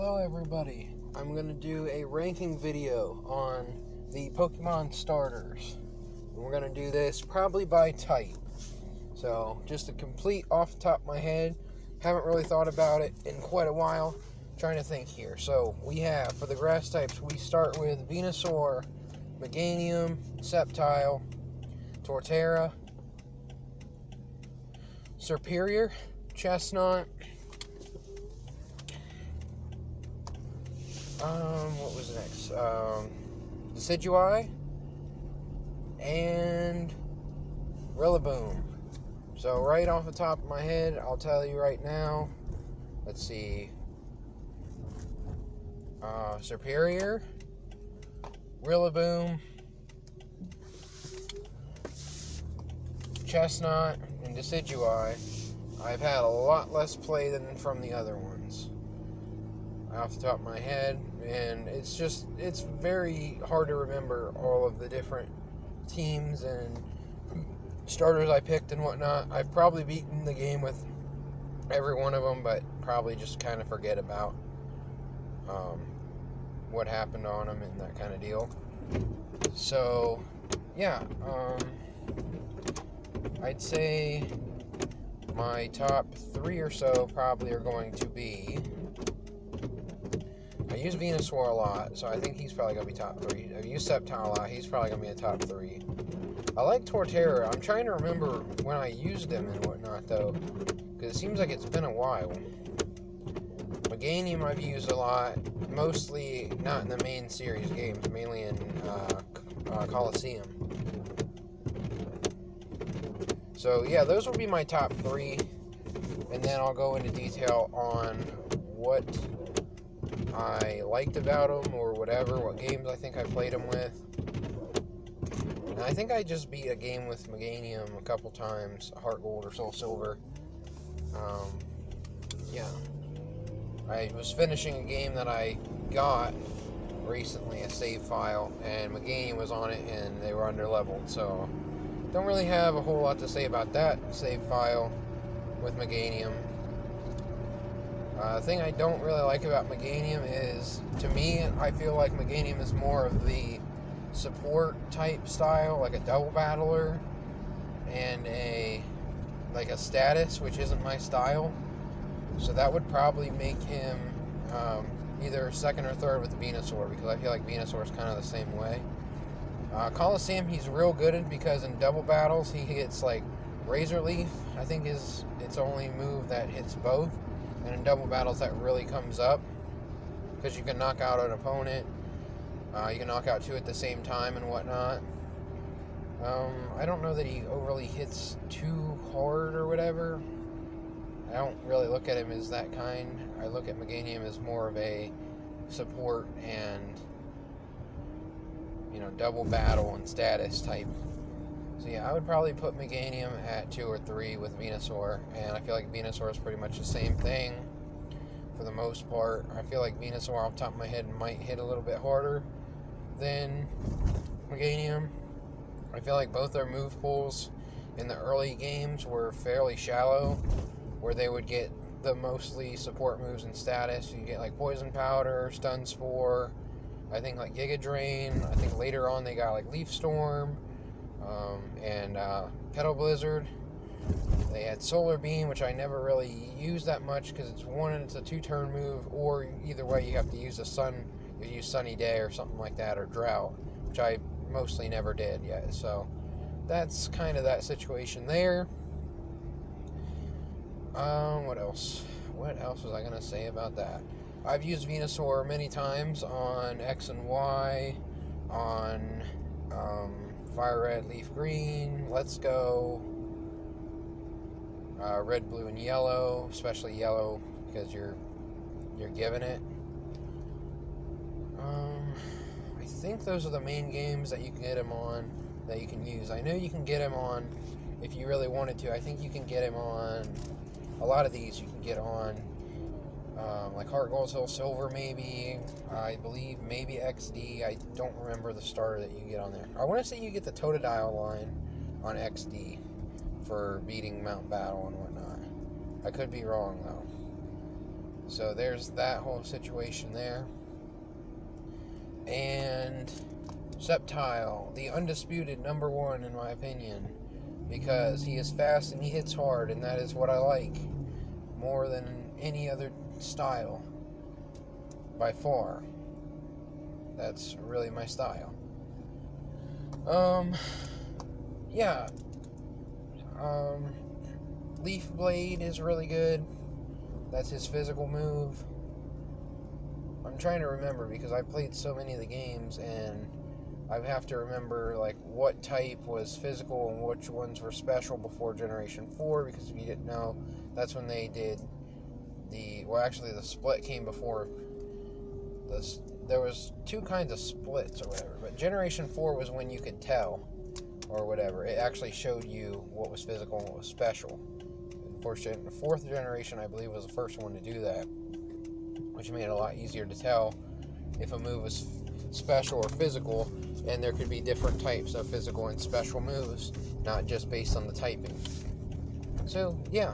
Hello everybody, I'm going to do a ranking video on the Pokemon starters. We're going to do this probably by type. So, just a complete off the top of my head, haven't really thought about it in quite a while, trying to think here. So, we have, for the grass types, we start with Venusaur, Meganium, Sceptile, Torterra, Serperior, Chestnut, what was next? Decidueye and Rillaboom. So right off the top of my head, I'll tell you right now. Let's see. Serperior, Rillaboom, Chestnut, and Decidueye. I've had a lot less play than from the other ones, off the top of my head, and it's very hard to remember all of the different teams and starters I picked and whatnot. I've probably beaten the game with every one of them, but probably just kind of forget about what happened on them and that kind of deal. So yeah, I'd say my top 3 or so probably are going to be, I use Venusaur a lot, so I think he's probably going to be top 3. I've used Sceptile a lot, he's probably going to be a top 3. I like Torterra. I'm trying to remember when I used him and whatnot, though, because it seems like it's been a while. Meganium I've used a lot, mostly not in the main series games, mainly in Coliseum. So yeah, those will be my top 3, and then I'll go into detail on what I liked about them or whatever, what games I think I played them with. And I think I just beat a game with Meganium a couple times, Heart Gold or Soul Silver. Yeah. I was finishing a game that I got recently, a save file, and Meganium was on it and they were under-leveled, so don't really have a whole lot to say about that save file with Meganium. The thing I don't really like about Meganium is, to me, I feel like Meganium is more of the support type style, like a double battler and a status, which isn't my style. So that would probably make him either second or third with Venusaur, because I feel like Venusaur is kind of the same way. Coliseum he's real good at, because in double battles he hits like Razor Leaf, I think is its only move that hits both, and in double battles that really comes up because you can knock out an opponent, you can knock out 2 at the same time and whatnot. I don't know that he overly hits too hard or whatever. I don't really look at him as that kind. I look at Meganium as more of a support and, double battle and status type. So yeah, I would probably put Meganium at 2 or 3 with Venusaur, and I feel like Venusaur is pretty much the same thing for the most part. I feel like Venusaur off the top of my head might hit a little bit harder than Meganium. I feel like both their move pools in the early games were fairly shallow, where they would get the mostly support moves and status. You get like Poison Powder, Stun Spore, I think like Giga Drain. I think later on they got like Leaf Storm, and Petal Blizzard. They had Solar Beam, which I never really used that much because it's a 2-turn move, or either way you have to use you use Sunny Day or something like that, or Drought, which I mostly never did yet. So that's kind of that situation there. What else? What else was I going to say about that? I've used Venusaur many times on X and Y, on Fire Red, Leaf Green, Let's Go, Red, Blue, and Yellow, especially Yellow because you're giving it. I think those are the main games that you can get him on, that you can use. I know you can get him on, if you really wanted to, I think you can get him on a lot of these. You can get on like Heart Gold, Soul Silver, maybe. I believe maybe XD. I don't remember the starter that you get on there. I want to say you get the Totodile line on XD for beating Mount Battle and whatnot. I could be wrong though. So there's that whole situation there. And Sceptile, the undisputed number one in my opinion, because he is fast and he hits hard, and that is what I like more than any other style by far. That's really my style. Yeah. Leaf Blade is really good. That's his physical move. I'm trying to remember because I played so many of the games, and I have to remember like what type was physical and which ones were special before Generation 4, because if you didn't know, that's when they did the split came before this. There was two kinds of splits or whatever, but Generation 4 was when you could tell or whatever. It actually showed you what was physical and what was special. The fourth generation, I believe, was the first one to do that, which made it a lot easier to tell if a move was special or physical, and there could be different types of physical and special moves, not just based on the typing. So, yeah,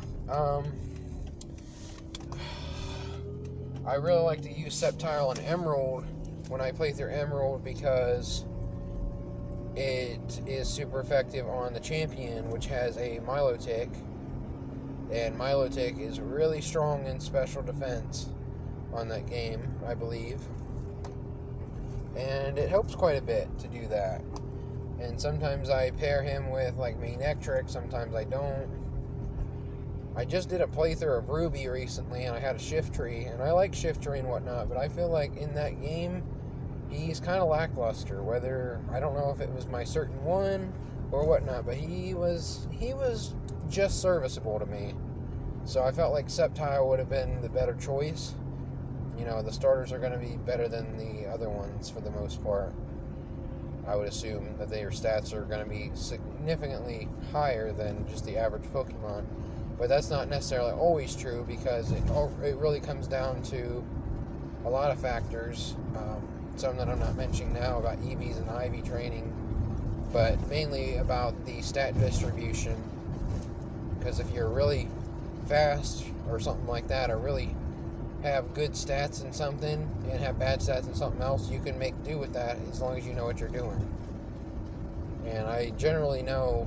I really like to use Sceptile and Emerald when I play through Emerald because it is super effective on the champion, which has a Milotic, and Milotic is really strong in special defense on that game, I believe, and it helps quite a bit to do that. And sometimes I pair him with like Manectric, sometimes I don't. I just did a playthrough of Ruby recently, and I had a Shift Tree, and I like Shift Tree and whatnot, but I feel like in that game, he's kind of lackluster. Whether, I don't know if it was my certain one or whatnot, but he was just serviceable to me. So I felt like Sceptile would have been the better choice. You know, the starters are going to be better than the other ones for the most part. I would assume that their stats are going to be significantly higher than just the average Pokemon. But that's not necessarily always true, because it really comes down to a lot of factors. Some that I'm not mentioning now about EVs and IV training, but mainly about the stat distribution. Because if you're really fast or something like that, or really have good stats in something and have bad stats in something else, you can make do with that as long as you know what you're doing. And I generally know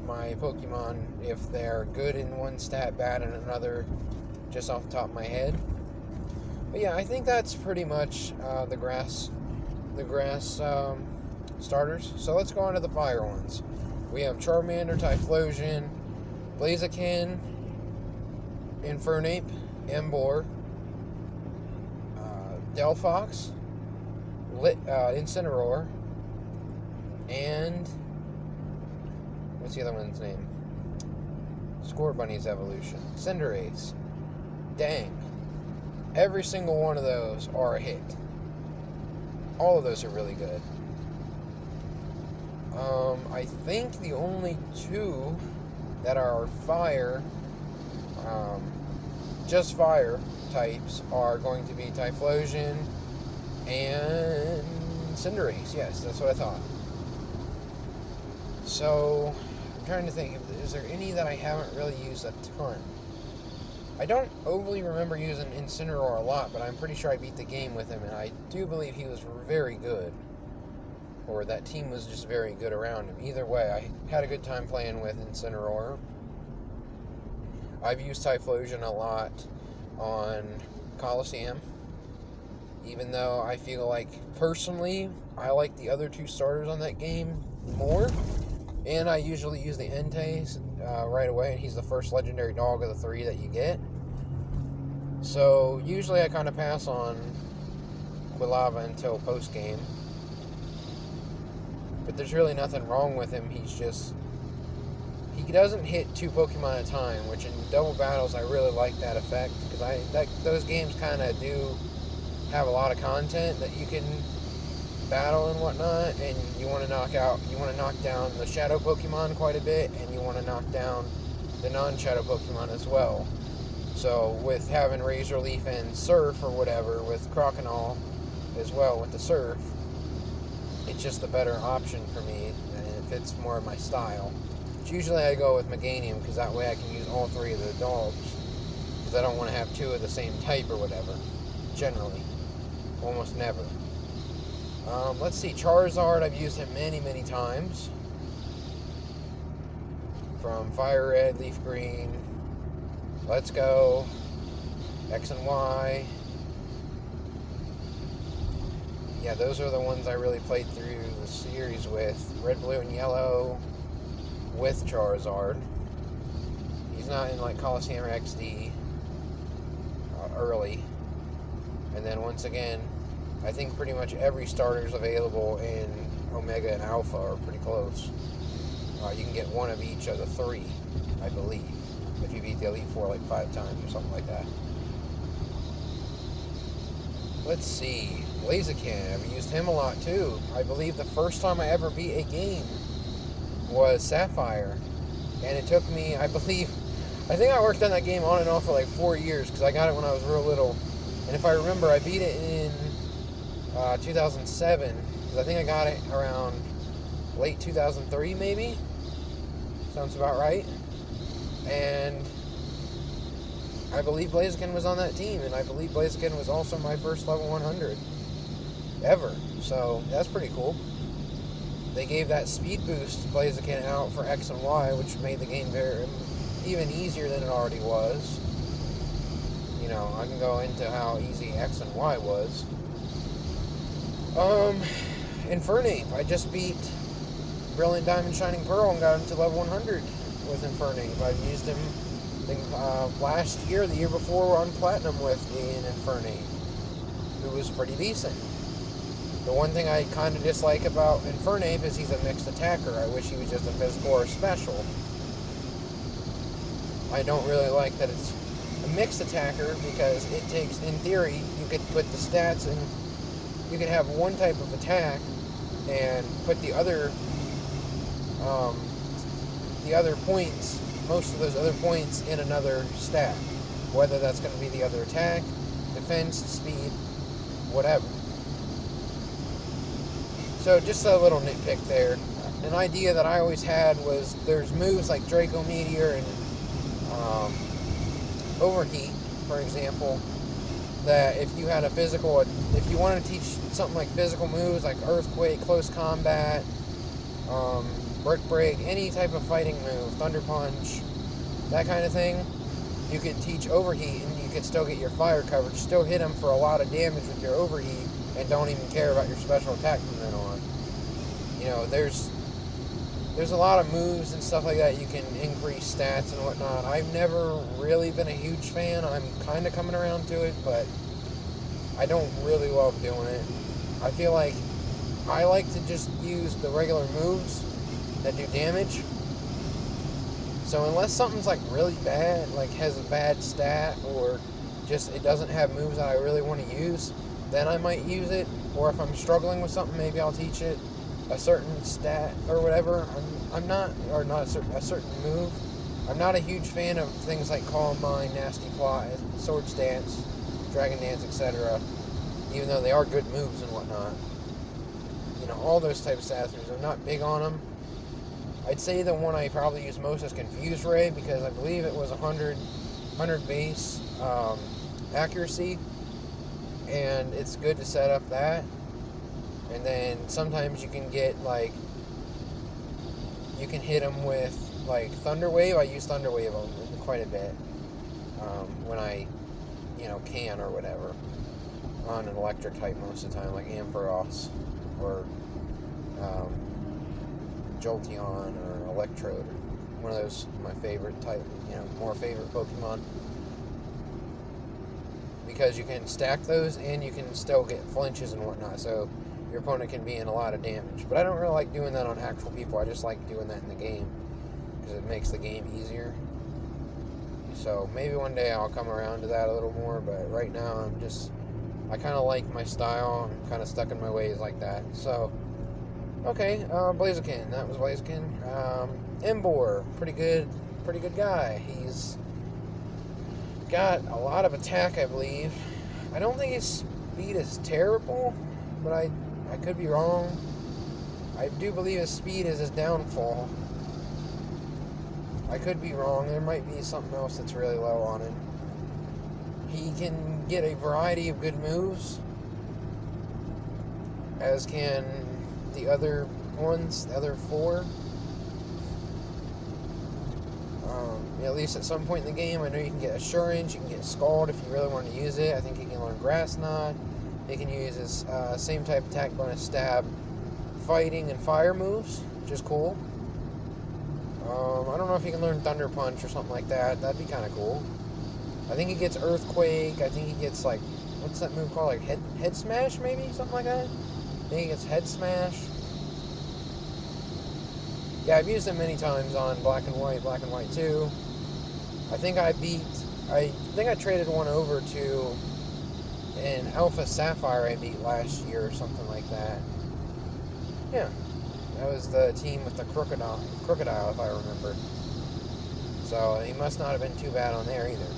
my Pokemon if they're good in one stat, bad in another, just off the top of my head. But yeah, I think that's pretty much the grass starters. So let's go on to the fire ones. We have Charmander, Typhlosion, Blaziken, Infernape, Emboar, Delphox, Incineroar, and what's the other one's name? Scorbunny's evolution. Cinderace. Dang. Every single one of those are a hit. All of those are really good. I think the only two that are fire, just fire types, are going to be Typhlosion and Cinderace. Yes, that's what I thought. So, I'm trying to think, is there any that I haven't really used a ton? I don't overly remember using Incineroar a lot, but I'm pretty sure I beat the game with him, and I do believe he was very good. Or that team was just very good around him. Either way, I had a good time playing with Incineroar. I've used Typhlosion a lot on Coliseum, even though I feel like, personally, I like the other two starters on that game more. And I usually use the Entei right away, and he's the first legendary dog of the three that you get. So usually I kind of pass on Quilava until post-game. But there's really nothing wrong with him. He's just, he doesn't hit two Pokemon at a time, which in double battles I really like that effect, because those games kind of do have a lot of content that you can battle and whatnot, and you want to knock down the Shadow Pokemon quite a bit, and you want to knock down the non-Shadow Pokemon as well. So with having Razor Leaf and Surf or whatever, with Croconaw as well with the Surf, it's just a better option for me, and it fits more of my style. But usually I go with Meganium, because that way I can use all three of the dogs. because I don't want to have two of the same type or whatever. Generally. Almost never. Let's see, Charizard, I've used him many, many times. From Fire Red, Leaf Green, Let's Go, X and Y. Yeah, those are the ones I really played through the series with. Red, Blue, and Yellow with Charizard. He's not in like Coliseum or XD early. And then once again, I think pretty much every starter's available in Omega and Alpha are pretty close. You can get one of each of the three, I believe, if you beat the Elite Four like 5 times or something like that. Let's see, Blaziken, I've used him a lot too. I believe the first time I ever beat a game was Sapphire, and it took me, I think I worked on that game on and off for like 4 years, because I got it when I was real little, and if I remember, I beat it in 2007, because I think I got it around late 2003 maybe. Sounds about right. And I believe Blaziken was on that team, and I believe Blaziken was also my first level 100 ever. So that's pretty cool. They gave that speed boost Blaziken out for X and Y, which made the game even easier than it already was. You know, I can go into how easy X and Y was. Infernape, I just beat Brilliant Diamond Shining Pearl and got him to level 100 with Infernape. I've used him, I think, last year, the year before, on Platinum with an Infernape, who was pretty decent. The one thing I kind of dislike about Infernape is he's a mixed attacker. I wish he was just a physical or a special. I don't really like that it's a mixed attacker, because it takes, in theory, you could put the stats in, you could have one type of attack and put the other points, most of those other points, in another stat. Whether that's going to be the other attack, defense, speed, whatever. So just a little nitpick there. An idea that I always had was there's moves like Draco Meteor and Overheat, for example, that if you had a physical, if you wanted to teach something like physical moves like Earthquake, Close Combat, Brick Break, any type of fighting move, Thunder Punch, that kind of thing, you could teach Overheat and you could still get your fire coverage, still hit them for a lot of damage with your Overheat, and don't even care about your special attack from then on. You know, there's a lot of moves and stuff like that you can increase stats and whatnot. I've never really been a huge fan. I'm kind of coming around to it, but I don't really love doing it. I feel like I like to just use the regular moves that do damage. So unless something's like really bad, like has a bad stat, or just it doesn't have moves that I really want to use, then I might use it. Or if I'm struggling with something, maybe I'll teach it a certain stat or whatever. I'm not, or not a certain move. I'm not a huge fan of things like Calm Mind, Nasty Plot, Swords Dance, Dragon Dance, etc. Even though they are good moves and whatnot. You know, all those types of stats, I'm not big on them. I'd say the one I probably use most is Confuse Ray, because I believe it was 100 base accuracy, and it's good to set up that. And then sometimes you can get, like, you can hit them with, like, Thunder Wave. I use Thunder Wave on quite a bit when I, you know, can or whatever, on an electric type most of the time, like Ampharos or Jolteon or Electrode, or one of those, my favorite type, you know, more favorite Pokemon, because you can stack those and you can still get flinches and whatnot, so your opponent can be in a lot of damage. But I don't really like doing that on actual people. I just like doing that in the game, because it makes the game easier. So maybe one day I'll come around to that a little more, but right now I kind of like my style. I'm kind of stuck in my ways like that. So, okay, Blaziken. That was Blaziken. Emboar, pretty good guy. He's got a lot of attack, I believe. I don't think his speed is terrible, but I could be wrong. I do believe his speed is his downfall. I could be wrong. There might be something else that's really low on him. He can get a variety of good moves, as can the other ones, the other four. At least at some point in the game, I know you can get Assurance, you can get Scald if you really want to use it. I think he can learn Grass Knot. He can use his same type attack bonus stab, fighting, and fire moves, which is cool. I don't know if he can learn Thunder Punch or something like that. That'd be kind of cool. I think he gets Earthquake. I think he gets, like, what's that move called? Like Head Smash, maybe? Something like that? I think he gets Head Smash. Yeah, I've used him many times on Black and White 2. I think I traded one over to an Alpha Sapphire I beat last year or something like that. Yeah, that was the team with the Crocodile, if I remember. So he must not have been too bad on there either.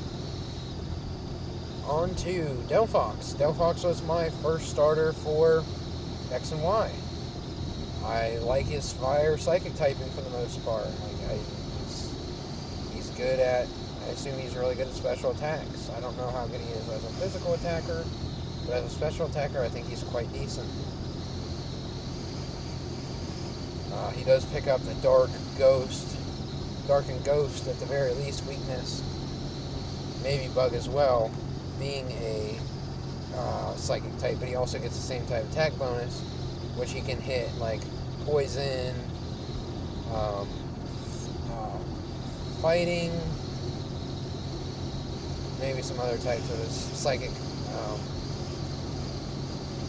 On to Delphox. Delphox was my first starter for X and Y. I like his fire psychic typing for the most part. He's good at, I assume he's really good at special attacks. I don't know how good he is as a physical attacker, but as a special attacker, I think he's quite decent. He does pick up the Dark and Ghost at the very least weakness. Maybe Bug as well, being a psychic type, but he also gets the same type attack bonus, which he can hit, like Poison, Fighting, maybe some other types of his psychic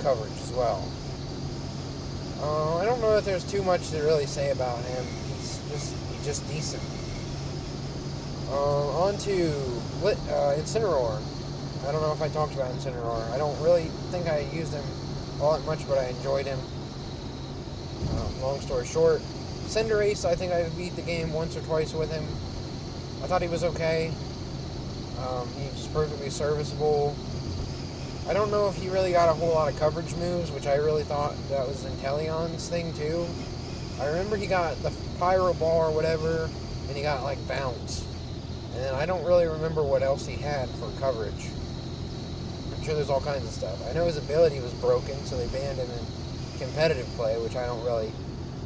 coverage as well. I don't know if there's too much to really say about him. He's just decent. On to Incineroar. I don't know if I talked about Incineroar. I don't really think I used him all that much, but I enjoyed him. Long story short, Cinderace, I think I beat the game once or twice with him. I thought he was okay. He's perfectly serviceable. I don't know if he really got a whole lot of coverage moves, which I really thought that was Inteleon's thing too. I remember he got the Pyro Ball or whatever, and he got like Bounce. And then I don't really remember what else he had for coverage. I'm sure there's all kinds of stuff. I know his ability was broken, so they banned him in competitive play, which I don't really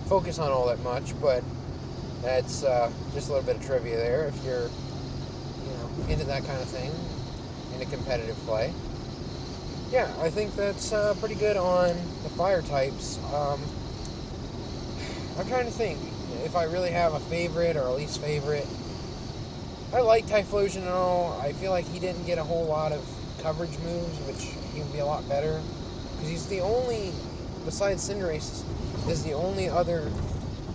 focus on all that much, but that's just a little bit of trivia there if you're, into that kind of thing, into competitive play. Yeah, I think that's pretty good on the fire types. I'm trying to think if I really have a favorite or a least favorite. I like Typhlosion and all. I feel like he didn't get a whole lot of coverage moves, which he would be a lot better. Because he's the only, besides Cinderace, is the only other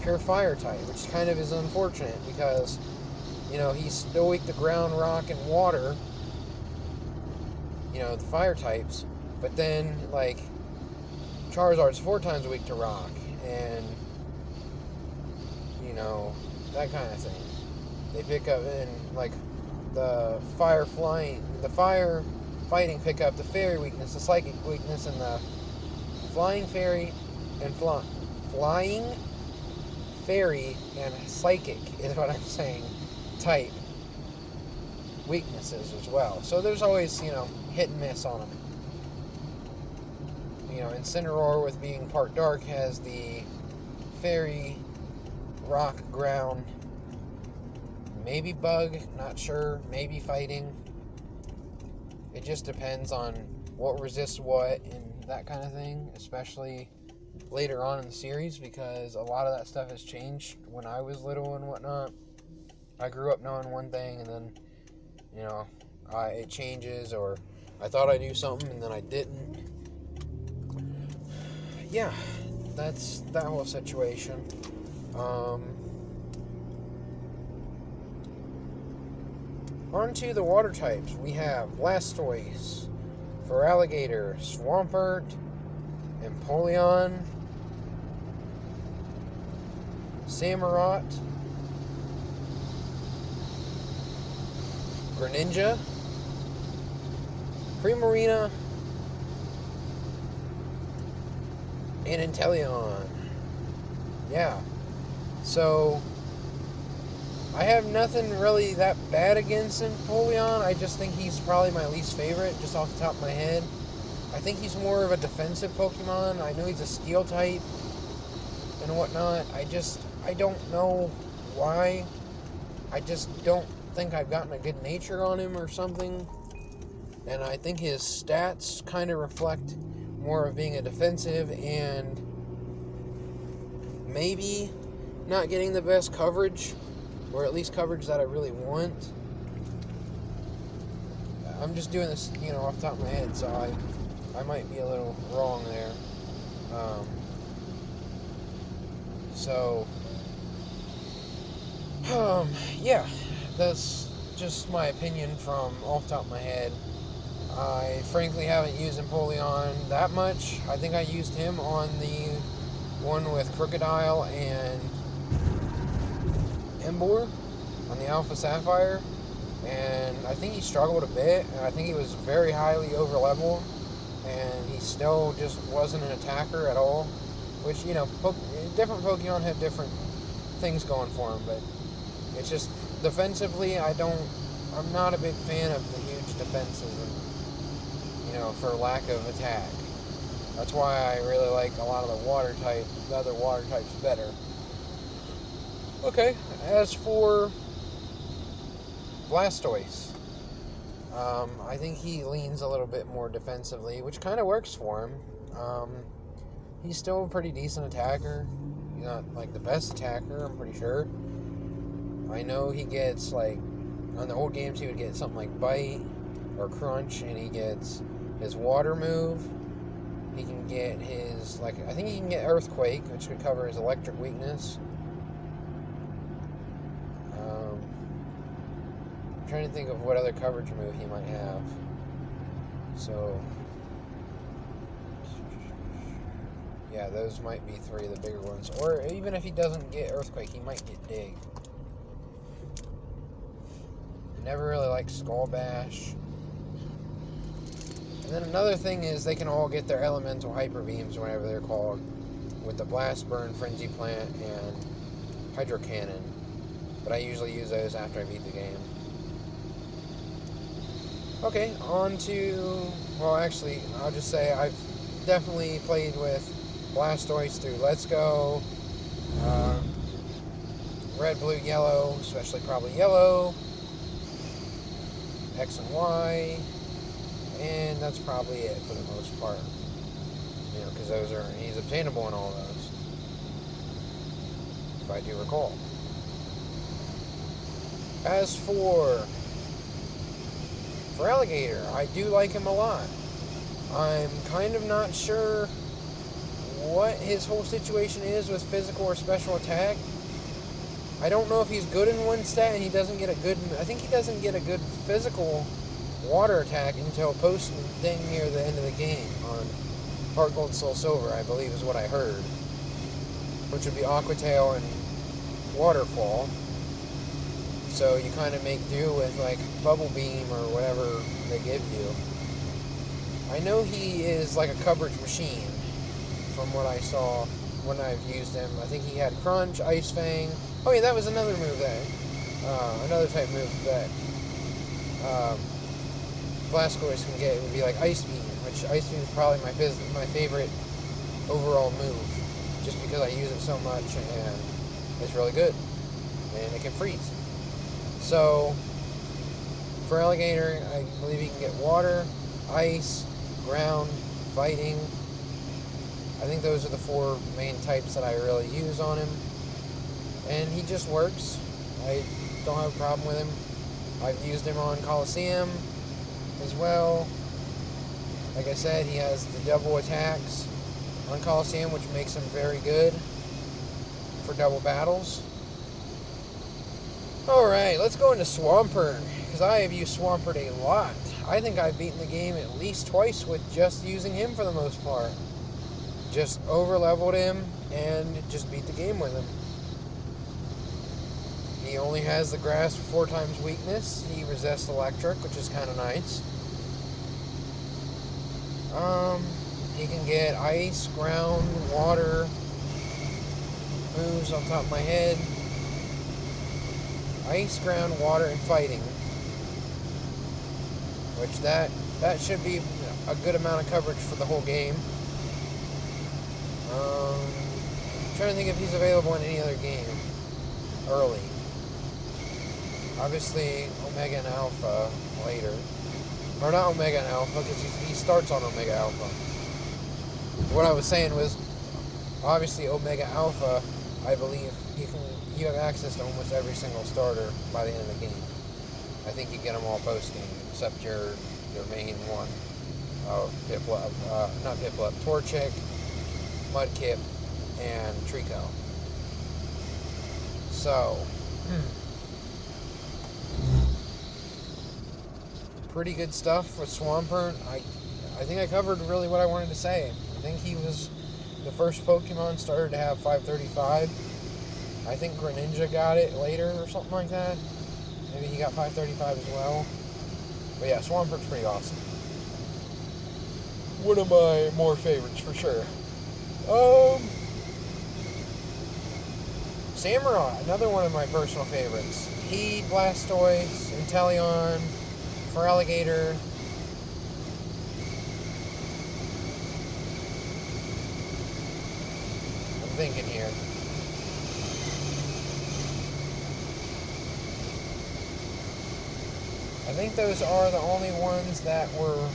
pure fire type, which kind of is unfortunate because, he's still weak to ground, rock, and water. The fire types. But then, like, Charizard's 4 times weak to rock, and, that kind of thing. They pick up, and, like, the fire fighting pick up the fairy weakness, the psychic weakness, and the flying fairy and flying fairy and psychic is what I'm saying, type weaknesses as well. So there's always, hit and miss on them. Incineroar, with being part dark, has the fairy, rock, ground, maybe bug, not sure, maybe fighting. It just depends on what resists what and that kind of thing, especially later on in the series, because a lot of that stuff has changed when I was little and whatnot. I grew up knowing one thing, and then, it changes, or I thought I knew something and then I didn't. Yeah, that's that whole situation. On to the water types. We have Blastoise, Feraligatr, Swampert, Empoleon, Samurott, Greninja, Primarina, and Inteleon. Yeah. So, I have nothing really that bad against Empoleon. I just think he's probably my least favorite, just off the top of my head. I think he's more of a defensive Pokemon. I know he's a Steel type and whatnot. I don't know why. I just don't think I've gotten a good nature on him or something. And I think his stats kind of reflect more of being a defensive and maybe not getting the best coverage, or at least coverage that I really want. I'm just doing this, off the top of my head, so I might be a little wrong there. Yeah, that's just my opinion from off the top of my head. I frankly haven't used Empoleon that much. I think I used him on the one with Crocodile and Emboar on the Alpha Sapphire, and I think he struggled a bit, and I think he was very highly over level, and he still just wasn't an attacker at all, which, different Pokemon have different things going for them, but it's just defensively, I'm not a big fan of the huge defenses, for lack of attack. That's why I really like a lot of the other water types better. Okay, as for Blastoise, I think he leans a little bit more defensively, which kind of works for him. He's still a pretty decent attacker. He's not like the best attacker, I'm pretty sure. I know he gets, on the old games he would get something like Bite or Crunch, and he gets his Water move. He can get his, I think he can get Earthquake, which could cover his electric weakness. I'm trying to think of what other coverage move he might have. So, yeah, those might be three of the bigger ones. Or even if he doesn't get Earthquake, he might get Dig. Never really liked Skull Bash. And then another thing is they can all get their elemental hyper beams, or whatever they're called, with the Blast Burn, Frenzy Plant, and Hydro Cannon. But I usually use those after I beat the game. Okay, on to... Well, actually, I'll just say I've definitely played with Blastoise through Let's Go, Red, Blue, Yellow, especially probably Yellow, X and Y, and that's probably it for the most part. Because he's obtainable in all of those, if I do recall. As for Alligator, I do like him a lot. I'm kind of not sure what his whole situation is with physical or special attack. I don't know if he's good in one stat and he doesn't get a good... I think he doesn't get a good physical water attack until dang near the end of the game on Heart Gold Soul Silver, I believe is what I heard. Which would be Aqua Tail and Waterfall. So you kind of make do with Bubble Beam or whatever they give you. I know he is like a coverage machine from what I saw when I've used him. I think he had Crunch, Ice Fang. Oh yeah, that was another move another type move that Blastoise can get. It would be like Ice Beam, which Ice Beam is probably my favorite overall move, just because I use it so much and it's really good, and it can freeze. So for Alligator, I believe he can get Water, Ice, Ground, Fighting. I think those are the four main types that I really use on him. And he just works. I don't have a problem with him. I've used him on Coliseum as well. Like I said, he has the double attacks on Coliseum, which makes him very good for double battles. Alright, let's go into Swampert, because I have used Swampert a lot. I think I've beaten the game at least twice with just using him for the most part. Just over-leveled him and just beat the game with him. He only has the grass for 4 times weakness. He resists electric, which is kind of nice. He can get ice, ground, water moves off the top of my head. Ice, ground, water, and fighting. Which that should be a good amount of coverage for the whole game. I'm trying to think if he's available in any other game early. Obviously, Omega and Alpha later. Or not Omega and Alpha, because he starts on Omega Alpha. What I was saying was, obviously Omega Alpha, I believe you have access to almost every single starter by the end of the game. I think you get them all post game, except your main one of Piplup, not Piplup, Torchic, Mudkip, and Trico. So, pretty good stuff with Swampert. I think I covered really what I wanted to say. I think he was the first Pokemon starter to have 535. I think Greninja got it later or something like that. Maybe he got 535 as well. But yeah, Swampert's pretty awesome. One of my more favorites for sure. Samurai, another one of my personal favorites. He, Blastoise, Inteleon, Feraligatr. I'm thinking here. I think those are the only ones that were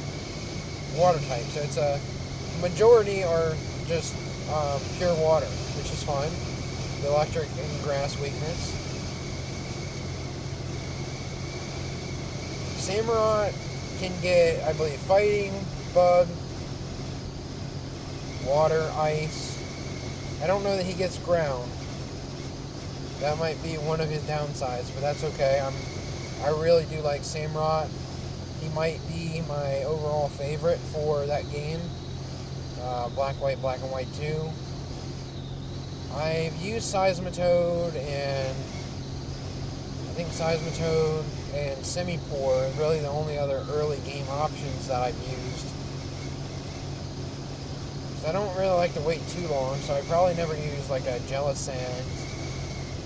water type. So it's a majority are just pure water, which is fine. The electric and grass weakness. Samurai can get, I believe, fighting, bug, water, ice. I don't know that he gets ground. That might be one of his downsides, but that's okay. I really do like Samurott. He might be my overall favorite for that game. Black and White 2. I've used Seismitoad, and I think Seismitoad and Simipour are really the only other early game options that I've used. I don't really like to wait too long, so I probably never use like a Jellicent,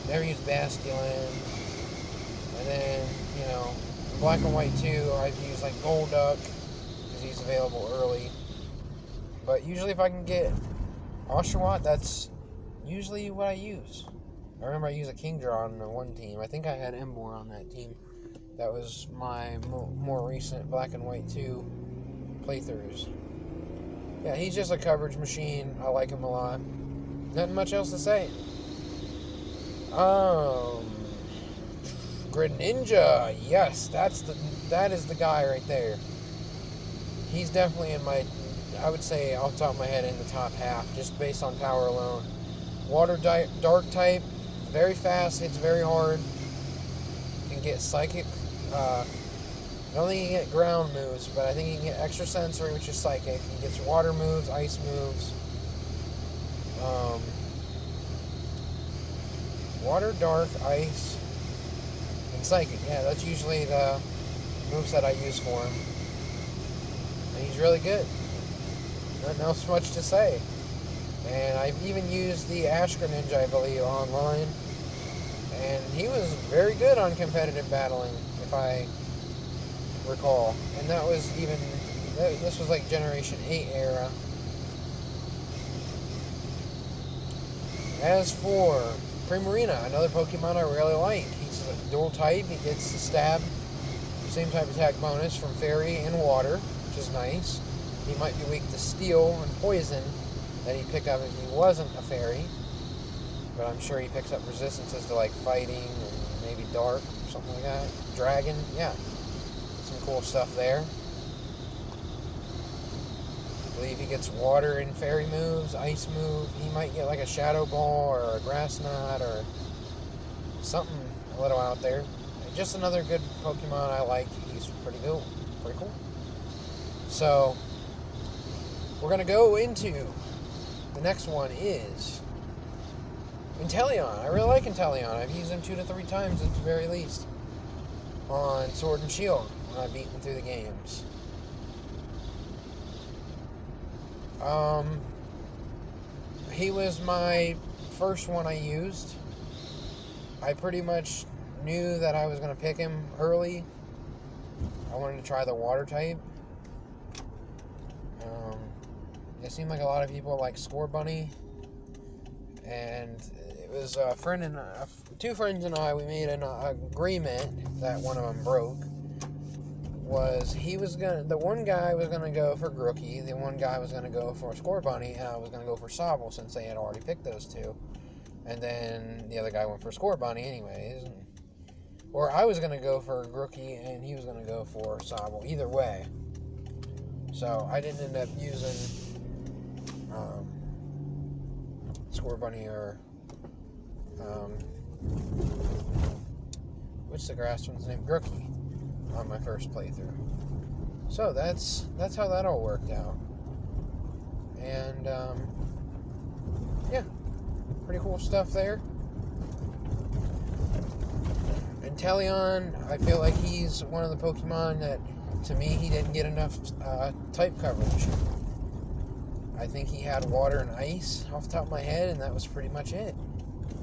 never use Basculin, and then, you know, Black and White 2, I've used like Golduck, because he's available early. But usually if I can get Oshawott, that's usually what I use. I remember I used a Kingdra on one team. I think I had Emboar on that team. That was my more recent Black and White 2 playthroughs. Yeah, he's just a coverage machine. I like him a lot. Nothing much else to say. Greninja, yes, that is the guy right there. He's definitely in my, I would say off the top of my head, in the top half, just based on power alone. Water dark type, very fast, hits very hard. Can get psychic. I don't think he can get ground moves, but I think he can get extrasensory, which is psychic. He gets water moves, ice moves. Water, dark, ice, and psychic. Yeah, that's usually the moves that I use for him. And he's really good. Nothing else much to say. And I've even used the Ash Greninja, I believe, online. And he was very good on competitive battling, if I recall. And that was even, this was like Generation 8 era. As for Primarina, another Pokemon I really like. He's a dual type. He gets the stab, same type attack bonus from Fairy and Water, which is nice. He might be weak to Steel and Poison that he'd pick up if he wasn't a Fairy. But I'm sure he picks up resistances to like Fighting and maybe Dark or something like that. Dragon, yeah. Some cool stuff there. I believe he gets Water and Fairy moves, Ice move. He might get like a Shadow Ball or a Grass Knot or something a little out there. Just another good Pokemon I like. He's pretty cool. Pretty cool. So, we're going to go into the next one is Inteleon. I really like Inteleon. I've used him 2 to 3 times at the very least on Sword and Shield when I've beaten through the games. He was my first one I used. I pretty much knew that I was going to pick him early, I wanted to try the water type. It seemed like a lot of people like Score Bunny, and it was a friend and two friends and I. We made an agreement that one of them broke. The one guy was gonna go for Grookie, the one guy was gonna go for Score Bunny, and I was gonna go for Sobble since they had already picked those two. And then the other guy went for Score Bunny anyways. Or I was gonna go for Grookie and he was gonna go for Sobble. Either way. So I didn't end up using Score Bunny or what's the grass one's name? Grookie on my first playthrough. So that's how that all worked out. And yeah, pretty cool stuff there. Inteleon, I feel like he's one of the Pokemon that, to me, he didn't get enough type coverage. I think he had water and ice off the top of my head, and that was pretty much it.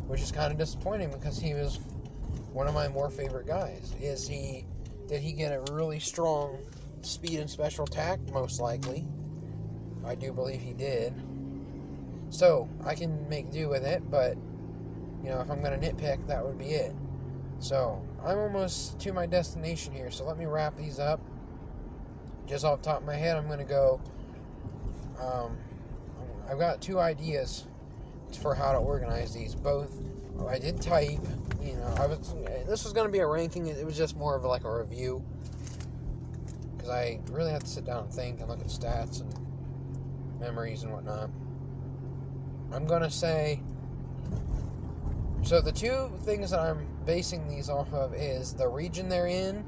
Which is kind of disappointing because he was one of my more favorite guys. Did he get a really strong speed and special attack? Most likely. I do believe he did. So, I can make do with it, but, you know, if I'm going to nitpick, that would be it. So, I'm almost to my destination here, so let me wrap these up. Just off the top of my head, I'm going to go, I've got two ideas for how to organize these. Both, I did type, you know, this was going to be a ranking, it was just more of like a review, because I really have to sit down and think and look at stats and memories and whatnot. I'm going to say, so the two things that I'm basing these off of is the region they're in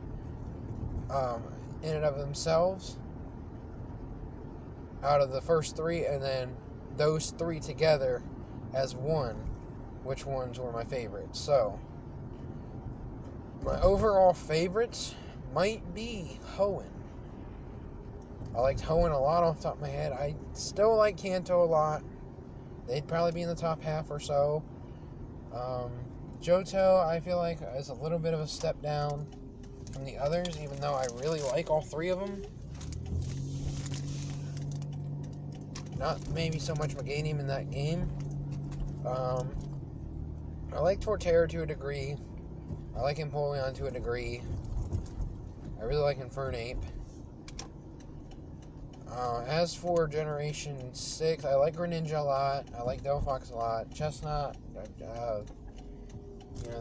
and of themselves, out of the first three, and then those three together as one, which ones were my favorites. So, my overall favorites might be Hoenn. I liked Hoenn a lot off the top of my head. I still like Kanto a lot. They'd probably be in the top half or so. Johto, I feel like, is a little bit of a step down from the others, even though I really like all three of them. Not maybe so much Meganium in that game. I like Torterra to a degree. I like Empoleon to a degree. I really like Infernape. As for Generation 6, I like Greninja a lot. I like Delphox a lot. Chestnut, you know,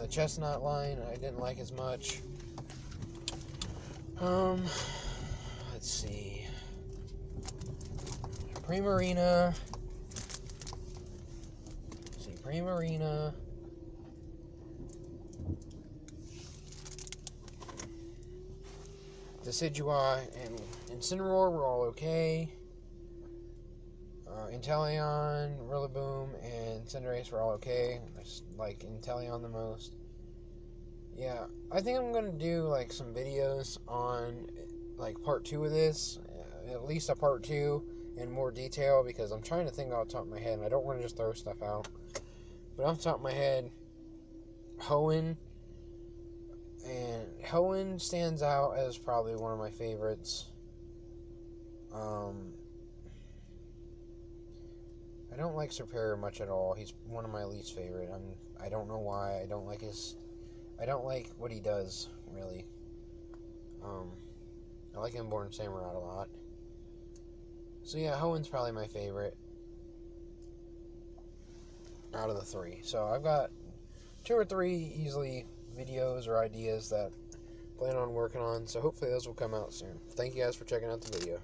the Chestnut line, I didn't like as much. Let's see. Primarina. Decidueye and Incineroar were all okay. Inteleon, Rillaboom, and Cinderace were all okay. I just like Inteleon the most. Yeah, I think I'm going to do, like, some videos on, like, part 2 of this. At least a part 2 in more detail, because I'm trying to think off the top of my head, and I don't want to just throw stuff out. But off the top of my head, Hoenn stands out as probably one of my favorites. I don't like Superior much at all. He's one of my least favorite. I don't know why. I don't like what he does, really. I like Inborn Samurai a lot. So yeah, Hoenn's probably my favorite out of the three. So I've got 2 or 3 easily videos or ideas that I plan on working on. So hopefully those will come out soon. Thank you guys for checking out the video.